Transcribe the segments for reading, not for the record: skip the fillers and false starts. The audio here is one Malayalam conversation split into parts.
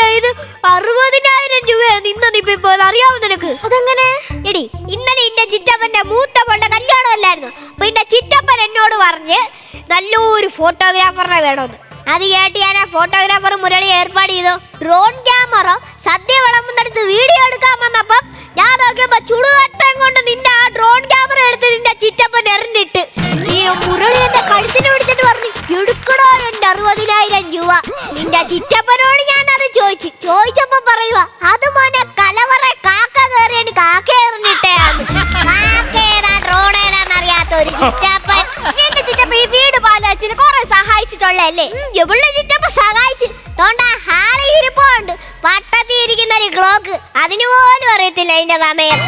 60,000 രൂപയാണ് ഇന്നതിപ്പോ അറിയാവോ നിനക്ക്? അതെങ്ങനെ? എടി ഇന്നലെ എന്റെ ചിറ്റപ്പന്റെ മൂത്ത മോളുടെ കല്യാണം അല്ലായിരുന്നു. അപ്പൊ എന്റെ ചിറ്റപ്പൻ എന്നോട് പറഞ്ഞ് നല്ലൊരു ഫോട്ടോഗ്രാഫറിനെ വേണമെന്ന്. അത് കേട്ട് ഞാൻ ആ ഫോട്ടോഗ്രാഫർ മുരളി ഏർപ്പാട് ചെയ്തു. ഡ്രോൺ ക്യാമറ സദ്യ വിളമ്പുന്നിടത്ത് വീഡിയോ എടുക്കാൻ വന്നപ്പം ഞാൻ നോക്കിയപ്പോ ചുടുവട്ടം കൊണ്ട് നിന്റെ ആ ഡ്രോൺ ക്യാമറ എടുത്ത് നിന്റെ ചിറ്റപ്പൻ എറിഞ്ഞിട്ട് ഈ മുരളി എന്റെ കഴുത്തിന് പിടിച്ചിട്ട് പറഞ്ഞു, എടുക്കടോ എന്റെ 60,000 രൂപ. നിന്റെ ചിറ്റപ്പനോട് ഞാൻ അത് ചോദിച്ചപ്പോ പറയുക, അത് മോനെ കലവറ കാക്ക കയറിയാണ് കാക്ക എറിഞ്ഞിട്ടേന്ന്. കാക്കേതാ ഡ്രോൺ ഏതാന്നറിയാത്ത ഒരു ചിറ്റപ്പൻ. എന്റെ ചിറ്റപ്പ ഈ വീട് പാലച്ചിന് കൊറേ സഹായിച്ചിട്ടുള്ളല്ലേ? എവിടെ ചിറ്റപ്പ സഹായിച്ച് തോണ്ട ഹാളി ഇരിപ്പുണ്ട്. വട്ടത്തിയിരിക്കുന്ന ഒരു ക്ലോക്ക്, അതിന് പോലും അറിയത്തില്ല അതിന്റെ സമയം.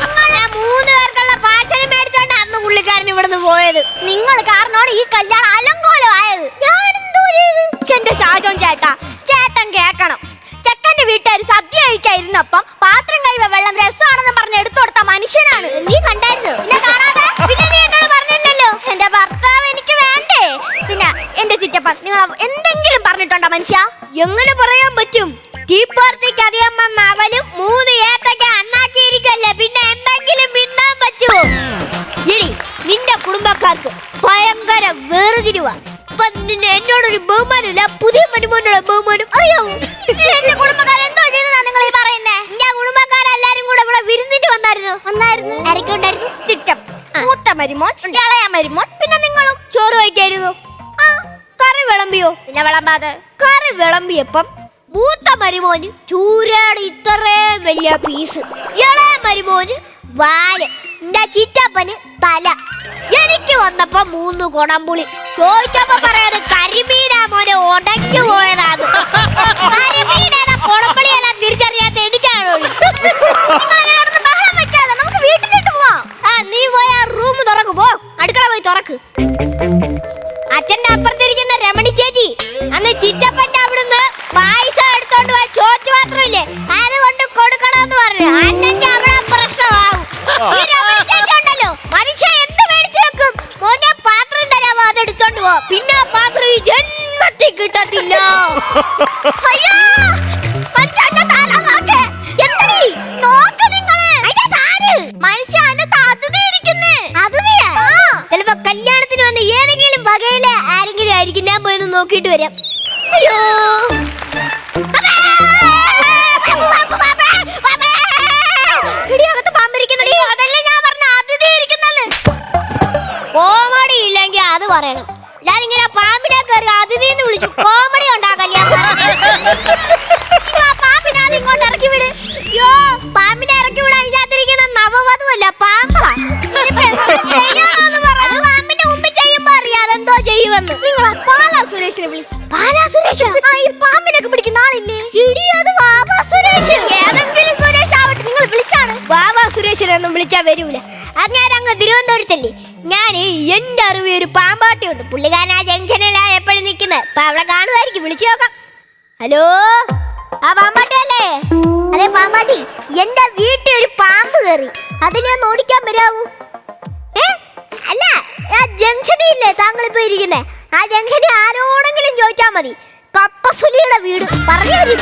നിങ്ങളെ 3 പേർക്കുള്ള പാഴ്സൽ മേടിച്ചോണ്ട് അന്ന് പുള്ളിക്കാരൻ ഇവിടുന്ന് പോയത്. നിങ്ങൾ കാരണമാണ് ഈ കല്യാണം അലങ്കോലമായത്. എന്റെ ഷാജോൻ ചേട്ടൻ കേക്കണം. ചെക്കന്റെ വീട്ടുകാർ സദ്യ കഴിക്കാതിരുന്നപ്പം പാത്രം കഴിവ വെള്ളം രസമാണെന്ന് പറഞ്ഞ് എടുത്തു കൊടുത്ത മനുഷ്യനാണ്. നീ കണ്ടായിരുന്നു? കാണാതെ പിന്നെ നീ എന്നോട് പറഞ്ഞില്ലല്ലോ. എന്റെ ഭർത്താവ് എനിക്ക് വേണ്ടേ? പിന്നെ എന്റെ ചിറ്റപ്പ നിങ്ങൾ എന്തെങ്കിലും പറഞ്ഞിട്ടുണ്ടോ മനുഷ്യ? എങ്ങനെ പറയാൻ പറ്റും? ടീപ്പാർട്ടിക്ക് അധികം വന്ന അവലും 3 ഏത്തക്ക അണ്ണാക്കിയിരിക്കല്ലേ, പിന്നെ എന്തെങ്കിലും മിണ്ടാൻ പറ്റുമോ? ഇനി നിന്റെ കുടുംബക്കാർക്ക് ഭയങ്കര വേർതിരിവാ. ഇപ്പൊ എന്നോടൊരു ബഹുമാനമില്ല, പുതിയ മരുമോനുള്ള ബഹുമാനം അറിയാവോ? എന്റെ കുടുംബക്കാരെന്തോ ചെയ്തതാ നിങ്ങൾ ഈ പറയുന്നേ? ഞാൻ കുടുംബക്കാരെല്ലാരും കൂടെ ഇവിടെ വിരുന്നിട്ട് വന്നായിരുന്നു. ആരൊക്കെ ഉണ്ടായിരുന്നു? ചിറ്റപ്പ, മൂത്ത മരുമോൻ, ഇളയ മരുമോൻ, പിന്നെ നിങ്ങളും. ചോറ് വയ്ക്കായിരുന്നു. ആ കറി വിളമ്പിയോ? പിന്നെ വിളമ്പാതെ. കറി വിളമ്പിയപ്പം മൂത്ത മരുമോന് ചൂരാട് ഇത്രയും വലിയ പീസ്, ഇളയ മരുമോന് വാല്, എന്റെ ചിറ്റപ്പന് തല, എനിക്ക് വന്നപ്പോ 3 കുടംപുളി. ചോദിച്ചപ്പോ പറയാത് കരിമീനാ മോനെ ഉടഞ്ഞു പോയതാണ്. കരിമീനാണ് കുടംപുളിയെല്ലാം തിരിച്ചറിയാത്ത എനിക്കാണോ? നമുക്ക് വീട്ടിലിട്ട് പോവാം. ആ നീ പോയി ആ റൂം തുറക്ക്, പോ അടുക്കള പോയി തുറക്ക്. അച്ഛന്റെ അപ്പുറത്തിരിക്കുന്ന രമണി ചേച്ചി അന്ന് ചിറ്റപ്പന്റെ അവിടുന്ന് പായസം എടുത്തോണ്ട് പോയ ചോറ്റ് മാത്രമില്ലേ, അത് കൊണ്ട് കൊടുക്കണമെന്ന് പറഞ്ഞു. അല്ലെങ്കിൽ അവിടെ പ്രശ്നമാകും. ഈ രമണി ചേച്ചി ഉണ്ടല്ലോ, മനുഷ്യ എന്ത് മേടിച്ചു വെക്കും. മോനെ പാത്രം തരാമോ, അത് എടുത്തോണ്ട് പോ. പിന്നെ ആ പാത്രം ഈ ജന്മത്തിൽ കിട്ടത്തില്ല. അയ്യോ മനുഷ്യന്റെ തല നോക്ക്. എന്തടി നോക്ക് നിങ്ങള്? മനുഷ്യ ചിലപ്പോ കല്യാണത്തിന് വന്ന് ഏതെങ്കിലും വകയില് ആരെങ്കിലും ആയിരിക്കും. ഞാൻ പോയി നോക്കിയിട്ട് വരാം. അയ്യോ കോമഡി ഇല്ലെങ്കിൽ അത് പറയണം. ഞാനിങ്ങനെ പാമ്പിനെ കയറി അതിഥിന്ന് വിളിച്ചു കോമഡി ഉണ്ടാക്കല്ലേ. ഇങ്ങോട്ട് ഇറക്കി വിട്. അയ്യോ പാമ്പിനെ ഇറക്കി വിടാൻ ഇതിനകത്തിരിക്കുന്ന നവവധുവല്ല, പാമ്പാ. അത് പാമ്പിന്റെ മുമ്പിൽ ചെയ്യുമ്പോ അറിയാം അതെന്തോ ചെയ്യുമെന്ന്. നിങ്ങളാ പാലാ സുരേഷിനെ വിളി. പാലാ സുരേഷ്? ഈ പാമ്പിനൊക്കെ പിടിക്കുന്ന ആളില്ലേ? ഇടി അത് വാവാ സുരേഷ്. ഏതെങ്കിലും സുരേഷ് ആവട്ടെ, നിങ്ങൾ വിളിച്ചാണ്. വാവാ സുരേഷിനൊന്നും വിളിച്ചാ വരൂല. അങ്ങനെ അങ്ങ് തിരുവനന്തപുരത്തല്ലേ. ഞാൻ എന്റെ അറിവ് ഒരു പാമ്പാട്ടിയുണ്ട്. പുള്ളിക്കാരൻ ആ ജംഗ്ഷനിലാ എപ്പോഴും നിൽക്കുന്നത്. അപ്പൊ അവിടെ കാണുമായിരിക്കും, വിളിച്ചു നോക്കാം. ഹലോ, ആ പാമ്പാട്ടിയല്ലേ? അതെ പാമ്പാട്ടി, എന്റെ വീട്ടിൽ ഒരു പാമ്പ് കയറി, അതിനെ ഒന്ന് ഓടിക്കാൻ വരാവൂ? അല്ല, ആ ജംഗ്ഷനില്ലേ താങ്കളിപ്പോ ഇരിക്കുന്നേ, ആ ജംഗ്ഷനിൽ ആരോടെങ്കിലും ചോദിച്ചാ മതി. കപ്പസുലിയുടെ വീട് പറഞ്ഞു തരും.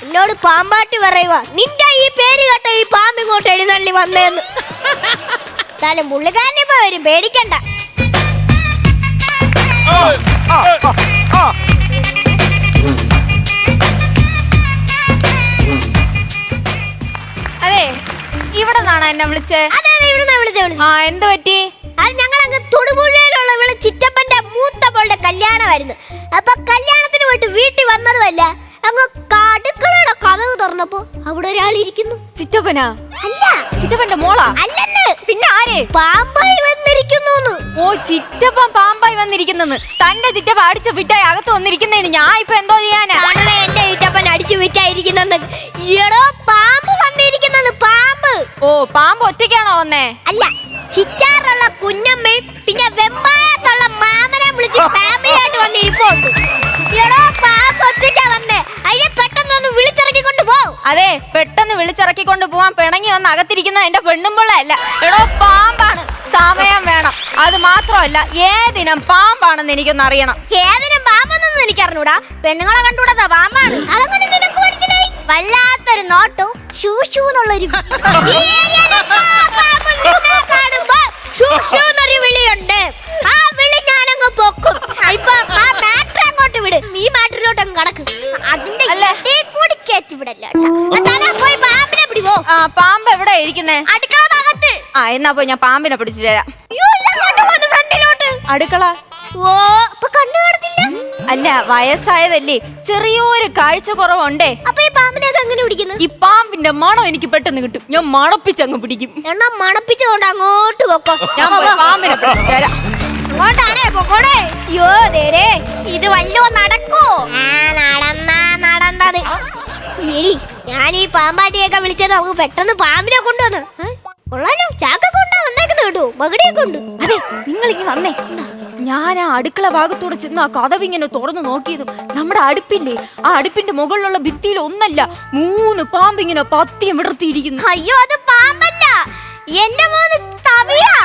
എന്നോട് പാമ്പാട്ടി പറയുക, നിന്റെ ഈ പേര് കേട്ട ഈ പാമ്പ് ഇങ്ങോട്ട് എഴുന്നള്ളി വന്നേന്ന്. എന്നാലും പുള്ളിക്കാരനിപ്പോ വരും, പേടിക്കണ്ട. അതെ, ഇവിടെ നിന്നാണ് എന്നെ വിളിച്ചേ? അതെ ഇവിടുന്ന് വിളിച്ചേ. ആ എന്ത് പറ്റി? അത് ഞങ്ങളങ്ങ് തൊടുപുഴയിലുള്ള ഇവിടെ ചിറ്റപ്പന്റെ മൂത്ത മോളുടെ കല്യാണമായിരുന്നു. അപ്പൊ കല്യാണത്തിന് പോയിട്ട് വീട്ടിൽ വന്നതുമല്ല, അങ്ങ് അടുക്കളയുടെ കതക് തുറന്നപ്പോ അവിടെ ഒരാൾ ഇരിക്കുന്നു. ചിറ്റപ്പനാ? അല്ല, ചിറ്റപ്പന്റെ മോളാ? അല്ലെന്ന്. പിന്നെ ആര്? പാമ്പായി വന്നിരിക്കുന്നു. ഓ, ചിറ്റപ്പൻ പാമ്പായി വന്നിരിക്കുന്നെന്ന്. തന്റെ ചിറ്റപ്പ അടിച്ചു വിറ്റായി അകത്ത് വന്നിരിക്കുന്നതിന് ഞാൻ ഇപ്പൊ എന്തോ ചെയ്യാനാ? എന്റെ ചിറ്റപ്പൻ അടിച്ചു വിറ്റായിരിക്കുന്നെന്ന്. എടോ പാമ്പ് വന്നിരിക്കുന്നെന്ന്, പാമ്പ്. ഓ, പാമ്പ് ഒറ്റയ്ക്കാണോ വന്നേ? അല്ല, ചിറ്റാറുള്ള കുഞ്ഞമ്മയും പിന്നെ വെമ്പായത്തുള്ള മാമനെ വിളിച്ച് ഫാമിലിയായിട്ട് വന്നിരിപ്പുണ്ട്. എടോ പാമ്പ് ഒറ്റയ്ക്കാ വന്നേ, അതിനെ പെട്ടെന്നൊന്ന് വിളിച്ചിറക്കിക്കൊണ്ട് പോ. അതെ, പെട്ടെന്ന് വിളിച്ചിറക്കിക്കൊണ്ട് പോവാൻ പിണങ്ങി വന്ന് അകത്തിരിക്കുന്നത് എന്റെ പെണ്ണുമ്പിള്ള അല്ല, എടോ പാമ്പാണ്. സമയം വേണം. അത് മാത്രമല്ല ഏതിനം പാമ്പാണെന്ന് എനിക്കൊന്ന് അറിയണം. ഏതിനും പാമ്പൊന്നും എനിക്ക് അറിഞ്ഞൂടാ. പെണ്ണുങ്ങളെ കണ്ടുകൂടാ പാമ്പാണ്. അതങ്ങനെ നിനക്ക് മനസ്സിലായി? വല്ലാത്തൊരു നോട്ടു ഷൂഷൂന്നുള്ളൊരു വിളിയുണ്ട്. ആ വിളി ഞാനങ്ങ് പൊക്കും. ഇപ്പൊ ആ മാറ്റർ അങ്ങോട്ട് വിട്. ഈ മാറ്ററിലോട്ട് അങ്ങ് കടക്ക്. അതിന്റെ കൂടി കയറ്റി വിടല്ലോ. പോയി പാമ്പിനെ പിടിവോ. പാമ്പ് എവിടെ ഇരിക്കുന്നേ? അടുക്കള ഭാഗത്ത്. എന്നാ പോയി ഞാൻ പാമ്പിനെ പിടിച്ചിട്ട് തരാം. ഫ്രണ്ടിലോട്ട്. അടുക്കള. ഓ അപ്പൊ കണ്ണു കാണത്തില്ല. അല്ല, വയസ്സായതല്ലേ, ചെറിയൊരു കാഴ്ച കുറവുണ്ടേ. അപ്പൊ ഈ പാമ്പിനെയൊക്കെ എങ്ങനെ പിടിക്കുന്നു? ഈ പാമ്പിന്റെ മണം എനിക്ക് പെട്ടെന്ന് കിട്ടും. ഞാൻ മണപ്പിച്ചങ്ങ് പിടിക്കും. എണ്ണ മണപ്പിച്ചുകൊണ്ട് അങ്ങോട്ട് വെക്കോ. ഞാൻ പാമ്പിനെ പിടിച്ചിട്ട് തരാം. അങ്ങോട്ടാണേ പൊക്കോടെ. അയ്യോ ദേരേ, ഇത് വല്ലോ നടക്കോ? നടന്നത്. എടി, ഞാൻ ഈ പാമ്പാട്ടിയൊക്കെ വിളിച്ചത് നമുക്ക് പെട്ടെന്ന് പാമ്പിനെ കൊണ്ടുവന്ന്. കൊള്ളാലോ, ചാക്ക കൊണ്ടാ വന്നേക്കുന്നത് കേട്ടോ. മകടിയൊക്കെ ഉണ്ട്. അതെ, നിങ്ങൾ ഇങ്ങനെ വന്നേ. ഞാൻ ആ അടുക്കള ഭാഗത്തോടെ ചെന്ന് ആ കതവിങ്ങനെ തുറന്നു നോക്കിയതും നമ്മുടെ അടുപ്പില്ലേ, ആ അടുപ്പിന്റെ മുകളിലുള്ള ഭിത്തിയിൽ ഒന്നല്ല 3 പാമ്പ് ഇങ്ങനെ പത്തിയും വിടർത്തിയിരിക്കുന്നു. അയ്യോ, അത് പാമ്പല്ല, എന്റെ മോന് തവിയാ.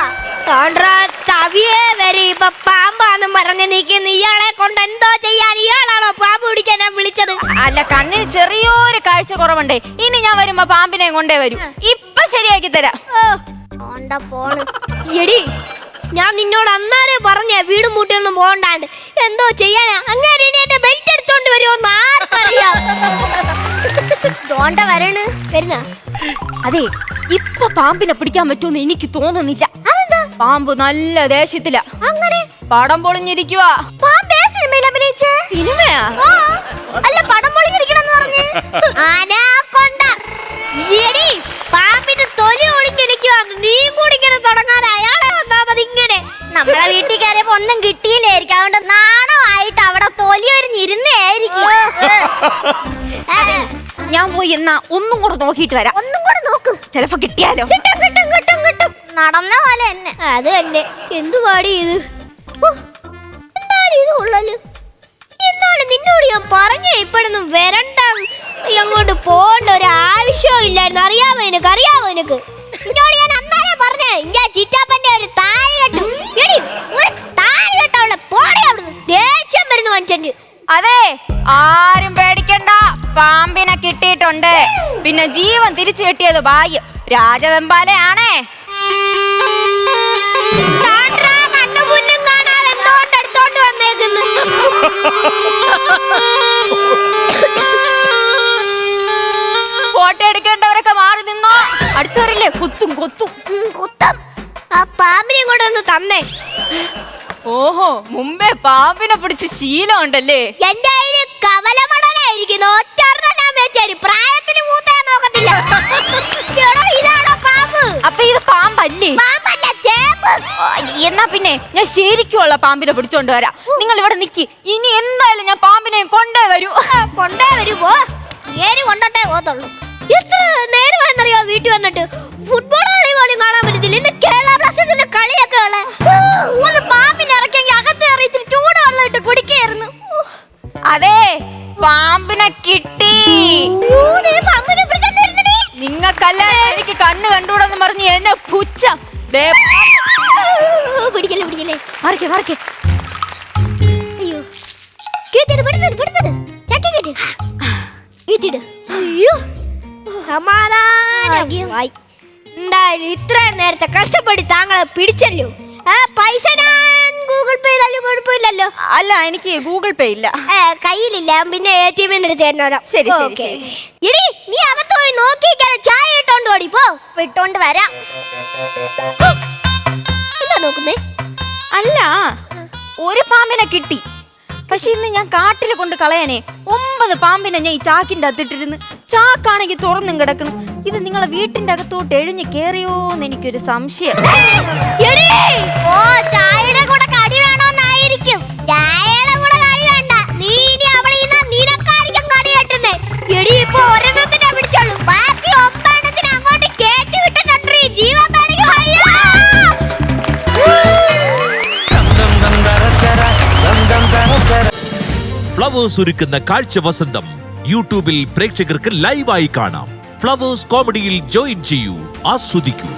തവിയെ വരെ ഇപ്പൊ പാമ്പാന്ന് പറഞ്ഞ് നിൽക്കുന്ന ഇയാളെ കൊണ്ട് എന്തോ ചെയ്യാൻ? ഇയാളാണോ പാമ്പ് പിടിക്കാൻ ഞാൻ വിളിച്ചത്? അല്ല, കണ്ണിന് ചെറിയൊരു കാഴ്ച കുറവുണ്ടേ. ഇനി ഞാൻ വരുമ്പോ പാമ്പിനെ കൊണ്ടേ വരൂ. ഇപ്പൊ ശരിയാക്കി തരാം. എടി, ഞാൻ നിന്നോട് അന്നേരം പറഞ്ഞ വീട് മൂട്ടിയൊന്നും പോകണ്ടാണ്ട്. എന്തോ ചെയ്യാനാ? അങ്ങനെ ഇനി എന്റെ ബെൽറ്റ് എടുത്തോണ്ട് വരുമോന്ന് ആർക്കറിയാം. വരുന്ന അതെ, ഇപ്പൊ പാമ്പിനെ പിടിക്കാൻ പറ്റുമെന്ന് എനിക്ക് തോന്നുന്നില്ല. പാമ്പ് നല്ല ദേഷ്യത്തില. അങ്ങനെ പടം പൊളിഞ്ഞിരിക്കുക. സിനിമയാ? അല്ല, പടം പൊളിഞ്ഞിരിക്കണെന്ന് പറഞ്ഞു. പാമ്പിന്റെ തൊലി ഒളിഞ്ഞിരിക്കുക. നീ കൂടി ഇങ്ങനെ തുടങ്ങാതെ അയാളെ വന്നാ മതി. ഇങ്ങനെ നമ്മളെ വീട്ടിൽ കയറിയപ്പോ ഒന്നും കിട്ടിയില്ലായിരിക്കും. അതുകൊണ്ട് നാണമായിട്ട് അവിടെ തൊലി ഒരിഞ്ഞിരുന്നായിരിക്കും. ഞാൻ പോയി എന്നാ ഒന്നും കൂടെ നോക്കിയിട്ട് വരാം. ഒന്നും കൂടെ നോക്ക്, ചിലപ്പോ കിട്ടിയാലോ. കിട്ടും. നടന്ന പോലെ തന്നെ. അത് തന്നെ. എന്തു പാടി ഇത്? എന്തായാലും ഇത് കൊള്ളാലോ. എന്നാലും നിന്നോട് ഞാൻ പറഞ്ഞേ ഇപ്പോഴൊന്നും വരണ്ട, അങ്ങോട്ട് പോകേണ്ട ഒരു ആവശ്യവും ഇല്ലായിരുന്നു. അറിയാമോ നിനക്ക്? നിന്നോട് ഞാൻ അന്നേരം പറഞ്ഞേ, ഞാൻ ചിറ്റാപ്പന്റെ ഒരു താഴെ കെട്ടു. ഒരു താഴെ കെട്ടവളെ പോടെ അവിടുന്ന്. ദേഷ്യം വരുന്നു മനുഷ്യന്. അതെ, ആരും പേടിക്കണ്ട, പാമ്പിനെ കിട്ടിയിട്ടുണ്ട്. പിന്നെ ജീവൻ തിരിച്ചു കിട്ടിയത് ഭാഗ്യം. രാജവെമ്പാലയാണേ. കണ്ണുപുല്ലും കാണാതെ എന്തുകൊണ്ട് എടുത്തോണ്ട് വന്നേക്കുന്നു? ഫോട്ടോ എടുക്കേണ്ടവരൊക്കെ മാറി നിന്നോ. അടുത്തവരില്ലേ കൊത്തും. ആ പാമ്പിനെ കൊണ്ടൊന്ന് തന്നേ. ഓഹോ, മുമ്പേ പാമ്പിനെ പിടിച്ച് ശീലം ഉണ്ടല്ലേ. എന്റെ കയ്യില് കവലമടനായിരിക്കുന്നു. പ്രായത്തിന് മൂത്തേ നോക്കത്തില്ല. ഇതാണോ പാമ്പ്? അപ്പൊ ഇത് പാമ്പല്ലേ? പാമ്പല്ല, ചേമ്പ്. എന്നാ പിന്നെ ഞാൻ ശരിക്കുള്ള പാമ്പിനെ പിടിച്ചോണ്ട് വരാം. നിങ്ങൾ ഇവിടെ നിക്കി. ഇനി എന്തായാലും ഞാൻ പാമ്പിനെ കൊണ്ടേ വരൂ. പോ. ഏര് കൊണ്ടോട്ടേ പോത്തുള്ളൂ. എത്ര നേരമായെന്നറിയോ വീട്ടിൽ വന്നിട്ട്? ഫുട്ബോൾ കളി പോലും കാണാൻ പറ്റത്തില്ല. ഇന്ന് കേരള ബ്ലാസ്റ്റേഴ്സിന്റെ കളിയൊക്കെ ഒന്ന് പാമ്പിനെ ഇറക്കിയെങ്കിൽ അകത്ത് കയറിയിട്ട് ചൂടുവെള്ളം ഇട്ട് കുടിക്കായിരുന്നു. അതെ, പാമ്പിനെ കിട്ടി. നിങ്ങൾക്കല്ല എനിക്ക് കണ്ണ് കണ്ടുകൂടെന്ന് പറഞ്ഞ് എന്നെ പുച്ഛം. പിടിക്കല്ലേ. മറിക്കേ. അയ്യോ, കേട്ടിട്. അയ്യോ, സമാധാനമായി. എന്തായാലും ഇത്രയും നേരത്തെ കഷ്ടപ്പെട്ട് താങ്കളെ പിടിച്ചല്ലോ. പൈസ ഞാൻ ഗൂഗിൾ പേ ചെയ്താലും കുഴപ്പമില്ലല്ലോ. അല്ല, എനിക്ക് ഗൂഗിൾ പേ ഇല്ല. കയ്യിലില്ല, പിന്നെ ATM എടുത്ത് തരണോ? ശരി. ഇടി, നീ അകത്ത് പോയി നോക്കിക്കാരെ ചായ ഇട്ടോണ്ട് ഓടി പോ. ഇട്ടോണ്ട് വരാം. എന്താ നോക്കുന്നേ? അല്ല, ഒരു പാമ്പിനെ കിട്ടി. പക്ഷെ ഇന്ന് ഞാൻ കാട്ടിൽ കൊണ്ട് കളയാനേ 9 പാമ്പിനെ ഞാൻ ഈ ചാക്കിന്റെ അകത്തിട്ടിരുന്ന്. ചാക്കാണെങ്കിൽ തുറന്നും കിടക്കണം. ഇത് നിങ്ങളെ വീട്ടിന്റെ അകത്തോട്ട് എഴിഞ്ഞ് കേറിയോന്ന് എനിക്കൊരു സംശയം. ചായയുടെ കൂടെ കടി വേണോന്നായിരിക്കും. ചായയുടെ കൂടെ കടി വേണ്ട. നീ ഇനി അവിടെ നിനക്കായിരിക്കും കടി കെട്ടുന്നേ. എടി, ഇപ്പൊ ഒരെണ്ണത്തിനെ പിടിച്ചോളൂ. ബാക്കി 9 എണ്ണത്തിന് അങ്ങോട്ട് കേറ്റി വിട്ടിട്ടുണ്ട്. ജീവൻ ഫ്ലവേഴ്സ് ഒരുക്കുന്ന കാഴ്ച വസന്തം യൂട്യൂബിൽ പ്രേക്ഷകർക്ക് ലൈവായി കാണാം. ഫ്ലവേഴ്സ് കോമഡിയിൽ ജോയിൻ ചെയ്യൂ, ആസ്വദിക്കൂ.